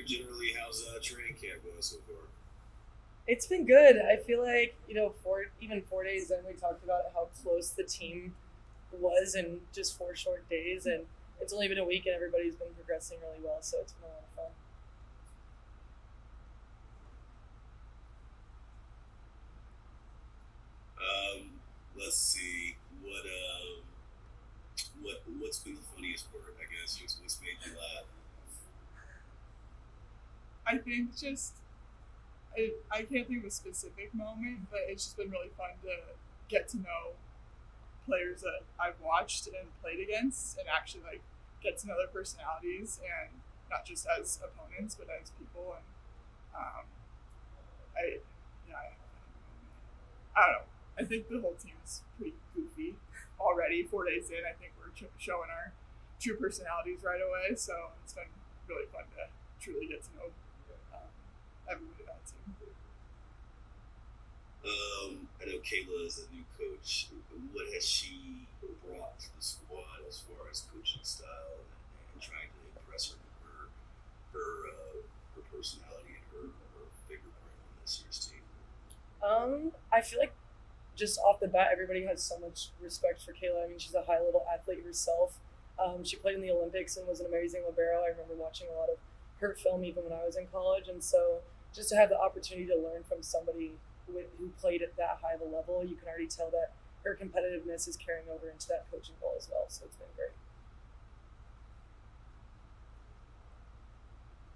generally, how's training camp going so far? It's been good. I feel like, 4 days in, we talked about how close the team was in just 4 short days. And it's only been a week and everybody's been progressing really well. So it's been a lot of fun. Let's see what's been the funniest part. I guess what's made you laugh. I think just I can't think of a specific moment, but it's just been really fun to get to know players that I've watched and played against, and actually like get to know their personalities, and not just as opponents but as people. And um, I yeah I don't know. I think the whole team is pretty goofy already. 4 days in, I think we're showing our true personalities right away. So it's been really fun to truly get to know everybody on the team. I know Kayla is a new coach. What has she brought to the squad as far as coaching style and trying to impress her with her personality and her fingerprint on this year's team? I feel like just off the bat, everybody has so much respect for Kayla. I mean, she's a high level athlete herself. She played in the Olympics and was an amazing libero. I remember watching a lot of her film even when I was in college. And so just to have the opportunity to learn from somebody who played at that high of a level, you can already tell that her competitiveness is carrying over into that coaching role as well. So it's been great.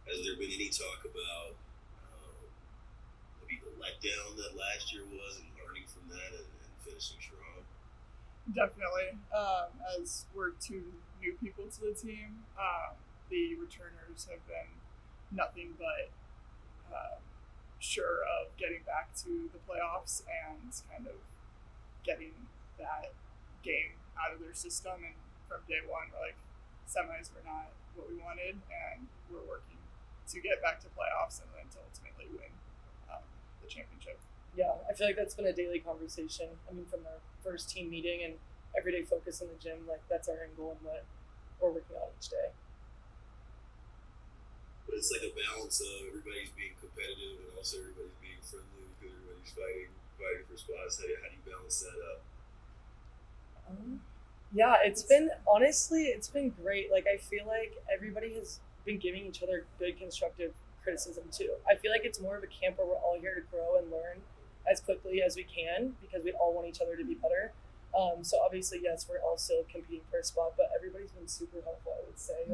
Has there been any talk about maybe the letdown that last year was and learning from that and finishing strong? Definitely. As we're two new people to the team, the returners have been nothing but sure of getting back to the playoffs and kind of getting that game out of their system. And from day one, we're like, semis were not what we wanted, and we're working to get back to playoffs and then to ultimately win the championship. Yeah, I feel like that's been a daily conversation. I mean, from our first team meeting and everyday focus in the gym, like that's our end goal and what we're working on each day. But it's like a balance of everybody's being competitive and also everybody's being friendly because everybody's fighting for spots. How do you balance that up? Yeah, it's been great. Like I feel like everybody has been giving each other good constructive criticism too. I feel like it's more of a camp where we're all here to grow and learn as quickly as we can because we all want each other to be better. So obviously, yes, we're also competing for a spot, but everybody's been super helpful, I would say.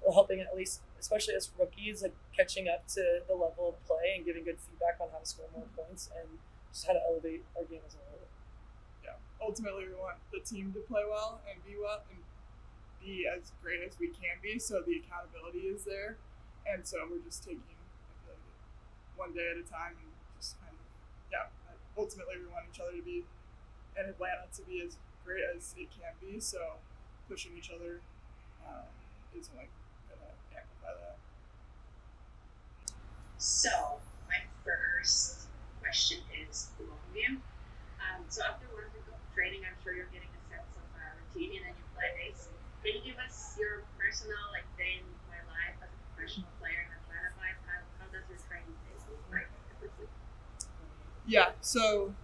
Helping at least, especially as rookies, like catching up to the level of play and giving good feedback on how to score more points and just how to elevate our game as a whole. Yeah, ultimately we want the team to play well and be as great as we can be, so the accountability is there. And so we're just taking, I feel like, one day at a time and just kind of, ultimately we want each other to be, and Atlanta to be as great as it can be. So pushing each other is like gonna amplify that. So, my first question is for both of you. So after 1 week of training, I'm sure you're getting a sense of routine and then your play days. Can you give us your personal day in my life as a professional player in Atlanta life? How does your training days look like typically? Yeah, so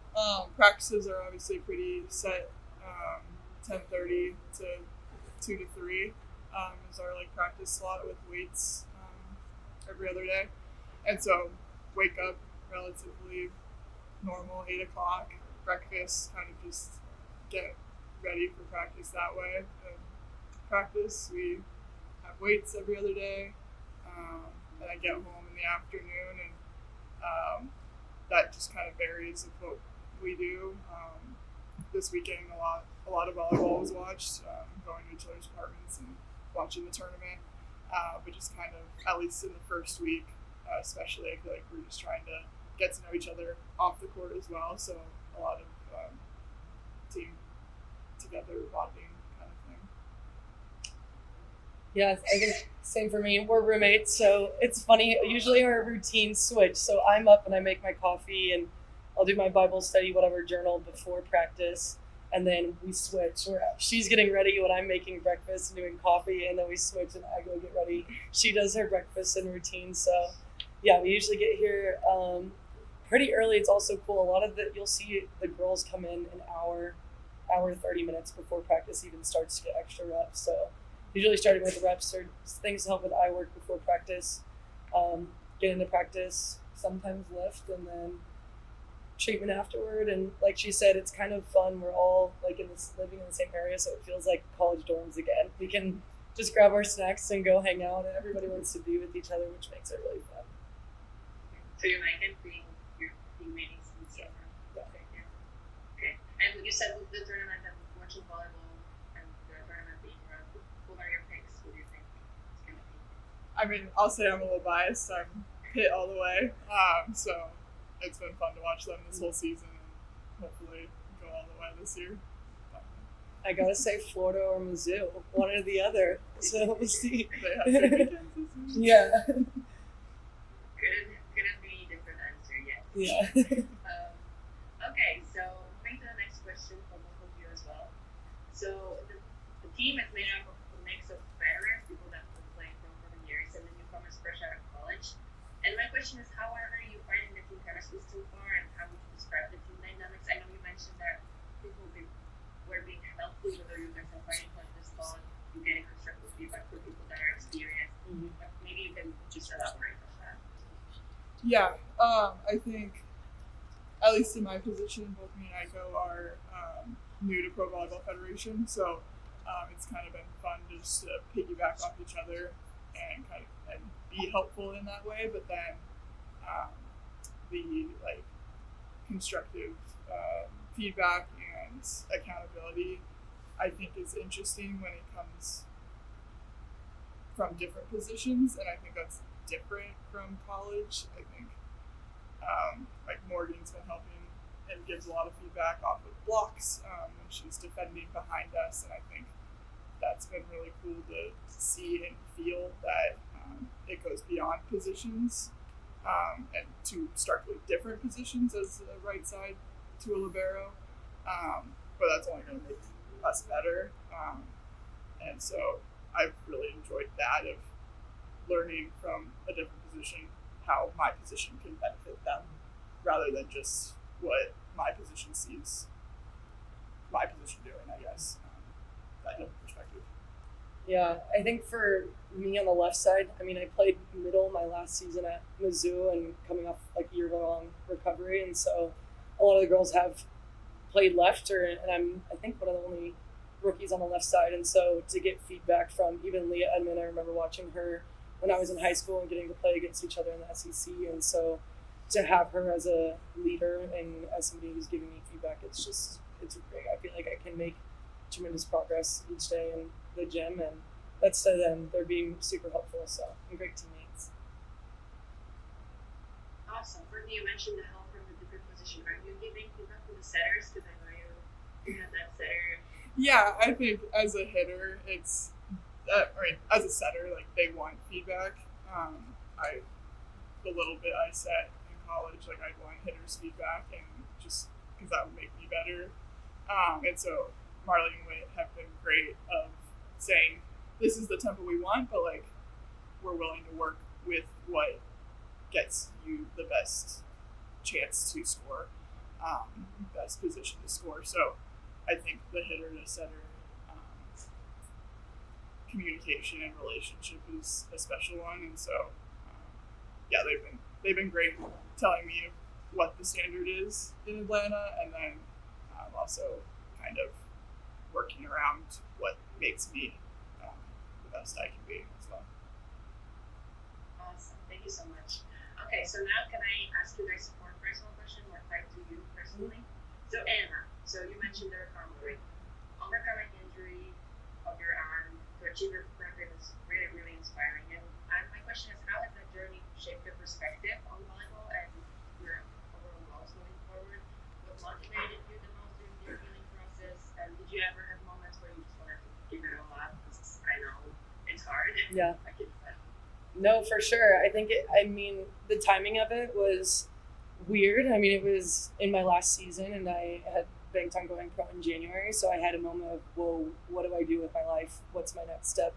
practices are obviously pretty set. 10:30 to 2 to 3 is our practice slot with weights every other day. And so wake up relatively normal, 8 o'clock, breakfast, kind of just get ready for practice that way. And practice, we have weights every other day, and I get home in the afternoon, and that just kind of varies of what we do. This weekend, a lot of volleyball was watched, going to each other's apartments and watching the tournament. But just kind of, at least in the first week, especially, I feel like we're just trying to get to know each other off the court as well. So a lot of team together bonding kind of thing. Yeah, I think same for me. We're roommates, so it's funny. Usually our routines switch. So I'm up and I make my coffee and I'll do my Bible study, whatever journal before practice. And then we switch where she's getting ready when I'm making breakfast and doing coffee, and then we switch and I go get ready. She does her breakfast and routine. So yeah, we usually get here pretty early. It's also cool. A lot of you'll see the girls come in an hour to 30 minutes before practice even starts to get extra reps. So usually starting with the reps or things to help with eye work before practice, get into practice, sometimes lift, and then treatment afterward. And like she said, it's kind of fun. We're all like living in the same area, so it feels like college dorms again. We can just grab our snacks and go hang out, and everybody wants to be with each other, which makes it really fun. So you like it being your teammates and stuff. Yeah. Okay. And you said with the tournament and watching volleyball and the tournament being around, what are your picks? What do you think it's gonna be? I mean, I'll say I'm a little biased. I'm Pitt all the way. So it's been fun to watch them this whole season and hopefully go all the way this year. I gotta say Florida or Mizzou, one or the other. So we'll see. They have their weekends this week. Yeah. Couldn't be a different answer yet. Yeah. Okay, so moving to the next question for both of you as well. So the team is made up of a mix of veterans, people that have been playing for years, and the newcomers fresh out of college. And my question is, how are you finding the team chemistry so far, and how would you describe the team dynamics? I know you mentioned that people were being helpful, whether you guys are fighting for this thought, you getting constructive feedback from people that are experienced. Mm-hmm. But maybe you can just elaborate on that. Yeah, I think, at least in my position, both me and Aiko are new to Pro Volleyball Federation, so it's kind of been fun just to piggyback off each other and and be helpful in that way. But then the constructive feedback and accountability, I think, is interesting when it comes from different positions, and I think that's different from college. I think Morgan's been helping and gives a lot of feedback off of blocks when she's defending behind us, and I think that's been really cool to see and feel that it goes beyond positions and to start with different positions as a right side to a libero, but that's only going to make us better, and so I've really enjoyed that, of learning from a different position how my position can benefit them rather than just what my position sees my position doing, I guess. That different perspective. Yeah, I think for me on the left side, I mean, I played middle my last season at Mizzou and coming off year-long recovery, and so a lot of the girls have played left, and I'm, I think, one of the only rookies on the left side, and so to get feedback from even Leah Edmond, I remember watching her when I was in high school and getting to play against each other in the SEC, and so to have her as a leader and as somebody who's giving me feedback, it's great. I feel like I can make tremendous progress each day in the gym, and that's to them. They're being super helpful, so I'm great teammates. Awesome. Courtney, you mentioned the help from the different position. Are you giving feedback to the setters? Because I know you have that setter. Yeah, I think as a hitter, it's as a setter, they want feedback. The little bit I set in college, I'd want hitters' feedback, and just because that would make me better. And so Marley and Whit have been great of saying, this is the tempo we want, but we're willing to work with what gets you the best chance to score, best position to score. So I think the hitter to setter communication and relationship is a special one, and so yeah, they've been great telling me what the standard is in Atlanta, and then also kind of working around what makes me the best I can be as well. Awesome, thank you so much. Okay, so now can I ask you guys a more personal question, more tied to you personally? So Anna, you mentioned the recovery. Overcoming injury of your arm to achieve your record is really, really inspiring. And my question is, how has that journey shaped your perspective on volleyball and your overall goals moving forward? What motivated you the most during your healing process? And did you ever have moments where you just wanted to give it all up? Because I know it's hard. Yeah. No, for sure. I think the timing of it was weird. I mean, it was in my last season, and I had banked on going pro in January, so I had a moment of, whoa, what do I do with my life? What's my next step?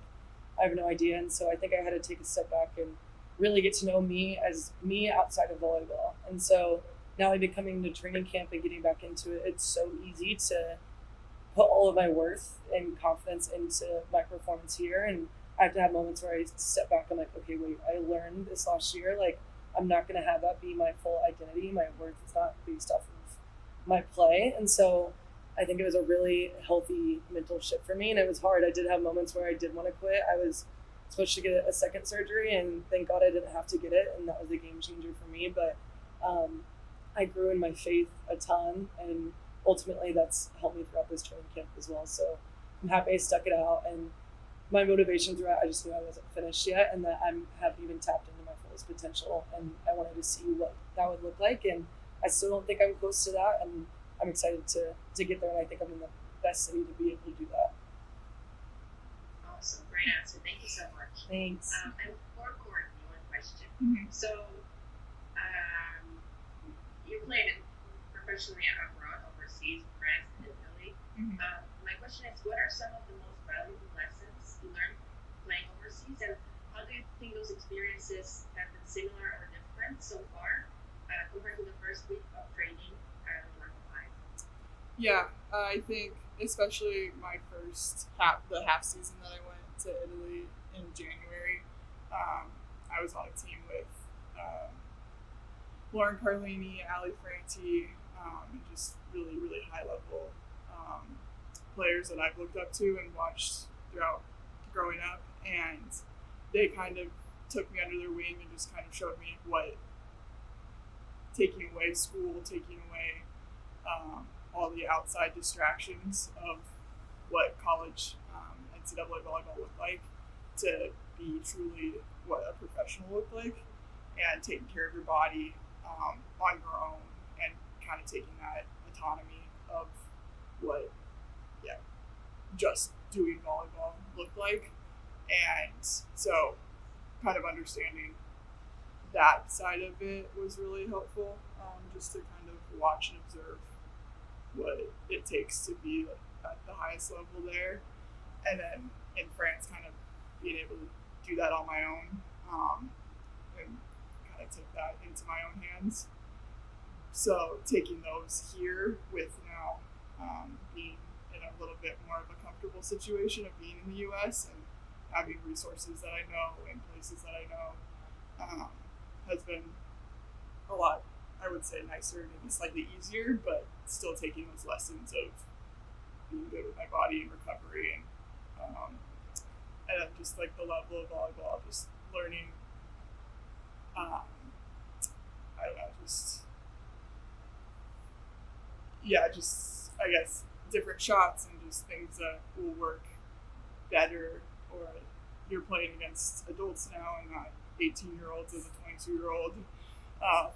I have no idea, and so I think I had to take a step back and really get to know me as me outside of volleyball. And so now I've been coming to training camp and getting back into it. It's so easy to put all of my worth and confidence into my performance here, and I have to have moments where I step back. I'm like, okay, wait, I learned this last year. Like, I'm not going to have that be my full identity. My worth is not based off of my play. And so I think it was a really healthy mental shift for me. And it was hard. I did have moments where I did want to quit. I was supposed to get a second surgery, and thank God I didn't have to get it. And that was a game changer for me. But I grew in my faith a ton. And ultimately, that's helped me throughout this training camp as well. So I'm happy I stuck it out. And my motivation throughout, I just knew I wasn't finished yet, and that I haven't even tapped into my fullest potential, and I wanted to see what that would look like, and I still don't think I'm close to that, and I'm excited to get there, and I think I'm in the best city to be able to do that. Awesome, great answer. Thank you so much. Thanks. And for Courtney, one question. Mm-hmm. So, you played professionally abroad, overseas, France, and Italy. Mm-hmm. My question is, what are some of the most valuable lessons you learned playing overseas, and how do you think those experiences have been similar or different so far compared to the first week of training at level 5? Yeah, I think especially my first the half season that I went to Italy in January, I was on a team with Lauren Carlini, Ali Franti, and just really, really high level players that I've looked up to and watched throughout growing up, and they kind of took me under their wing and just kind of showed me what taking away school, taking away all the outside distractions of what college NCAA volleyball looked like, to be truly what a professional looked like, and taking care of your body on your own, and kind of taking that autonomy of what just doing volleyball looked like. And so kind of understanding that side of it was really helpful, just to kind of watch and observe what it takes to be at the highest level there. And then in France, kind of being able to do that on my own, and kind of take that into my own hands. So taking those here with now being in a little bit more of a comfortable situation of being in the U.S. and having resources that I know and places that I know has been a lot, I would say, nicer, maybe slightly easier, but still taking those lessons of being good with my body and recovery, and then just like the level of volleyball, just learning, I don't know, just I guess different shots and just things that will work better, or you're playing against adults now and not 18-year-olds as a 22-year-old.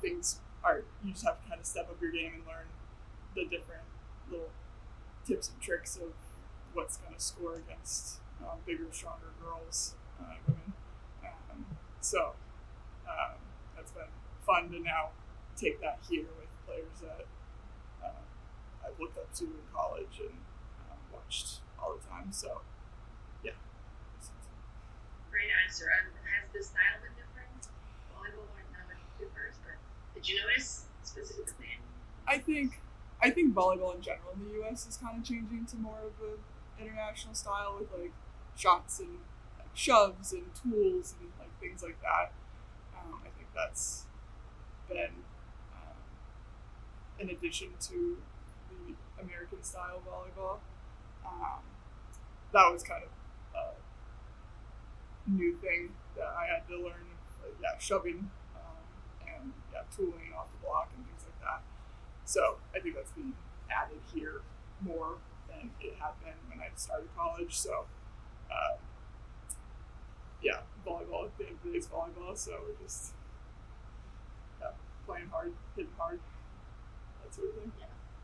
Things are, you just have to kind of step up your game and learn the different little tips and tricks of what's going to score against bigger, stronger girls, women. So that's been fun to now take that here with players that I've looked up to in college and watched all the time. So, yeah. Great answer. And has the style been different? Volleyball might not have differs, but did you notice specifically? I think volleyball in general in the U.S. is kind of changing to more of an international style with like shots and like shoves and tools and like things like that. I think that's been in addition to the American style volleyball. That was kind of a new thing that I had to learn. Shoving and tooling off the block and things like that. So I think that's been added here more than it had been when I started college. So volleyball at the end of the day is volleyball. So we're just playing hard, hitting hard, that sort of thing. Yeah.